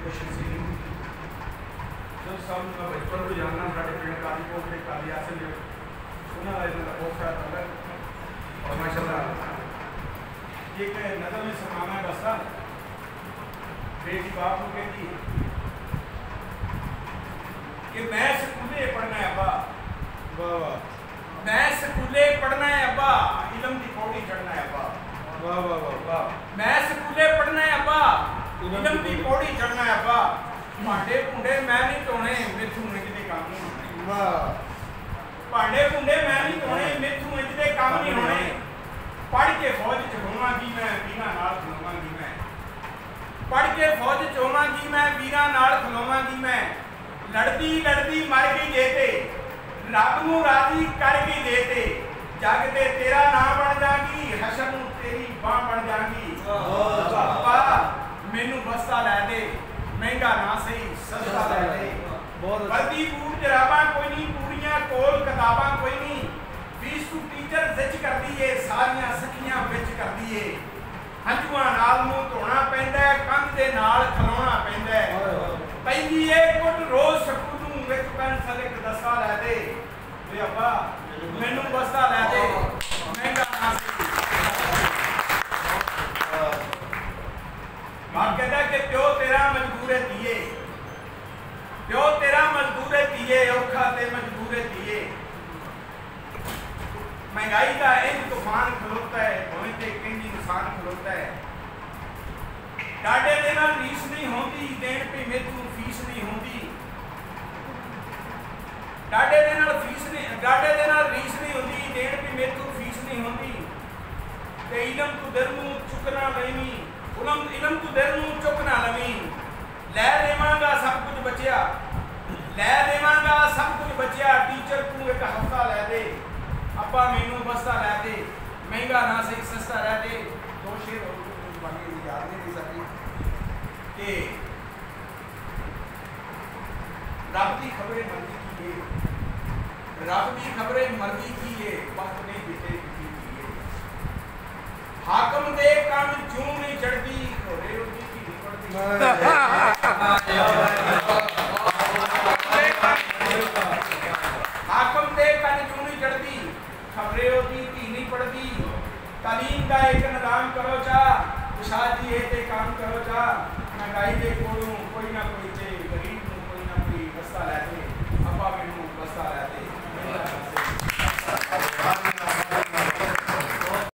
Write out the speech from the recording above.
Efficiency नहीं होती। जो सब मैं बचपन को जानना साढ़े पिंड काली कोट के काली आसन जो उन्होंने इन्होंने बहुत सारा अलग और माशाल्लाह एक नज़र में समाना है बसा बेटी बाप को कहती कि मैं स्कूले पढ़ना है अब्बा, वाह वाह, मैं स्कूले पढ़ना है अब्बा, इलम की पौड़ी चढ़ना है अब्बा, वाह वाह वाह वाह, मैं स्कूले पढ़ना है अब्बा, इलम की पौड़ी चढ़ना है अब्बा, भांडे भूंडे मैं नहीं धोने मेथू किते काम नहीं होने, वाह, भांडे भूंडे मैं नहीं धोने मेथू किते काम नहीं होने, पढ़ के फौज च होवांगी मैं वीरां नाल खलोवांगी मैं, पढ़ के फौज च होवांगी मैं वीरां नाल खलोवांगी मैं, लड़दी लड़दी मर गई जेते रब नूं राजी कर गई देते, जग ते तेरा नाम बन जागी हशर नूं तेरी बांह बन जागी, अब्बा मैनू बस्ता लै दे महंगा ना सही सस्ता लै दे, वर्दी बूट जराबां कोई नहीं पूरियां कोल किताबां कोई नहीं, फीस तू टीचर जिच कर दीए सारियां सखियां विच कर दीए, हंजुआं नाल मूंह धोना पैंदा कंध दे नाल खलोना पैंदा पैंदी ए कुट रोज सकूल नूं विच पेंसिल एक दस्ता लै दे, वे अब्बा मैनू बस्ता लै दे महंगा ना सही, बाप कहता कि प्यो तेरा मजबूर है दिए, प्यो तेरा मजबूर है दिए औखा ते मजबूर है दिए, महंगाई का एक तूफान खलोता है भोई ते कहंदी इंसान खलोता है, डाडे दे नाल रीस नहीं होंदी देण पे मेथू फीस नहीं होंदी, डाडे दे नाल फीस नहीं डाडे दे नाल रीस नहीं होंदी देण पे मेथू फीस नहीं होंदी, ते इलम तू दिल नूं चुकना लईनी उलम इलम तू दिल नूं चुकना लवी, लै देवांगा सब कुछ बचिया, लै देवांगा सब कुछ बचिया, टीचर तू एक हफ्ता लै दे अब्बा मैनू बस्ता लै दे महंगा ना सही सस्ता लै दे, दो शेर हो बाकी याद नहीं रह सकती कि रब की खबरें मर्जी की है, रब की खबरें मर्जी की है, वक्त नहीं बीते किसी की है, हाकम दे कन जूं नहीं चढ़ती घोड़े रोटी की नहीं पड़ती, हाकम दे कन जूं नहीं चढ़ती खबरें होती धी नहीं पड़ती, तालीम का एक निजाम करो चा उषा जी ये काम करो चा, महंगाई के कोलों कोई ना कोई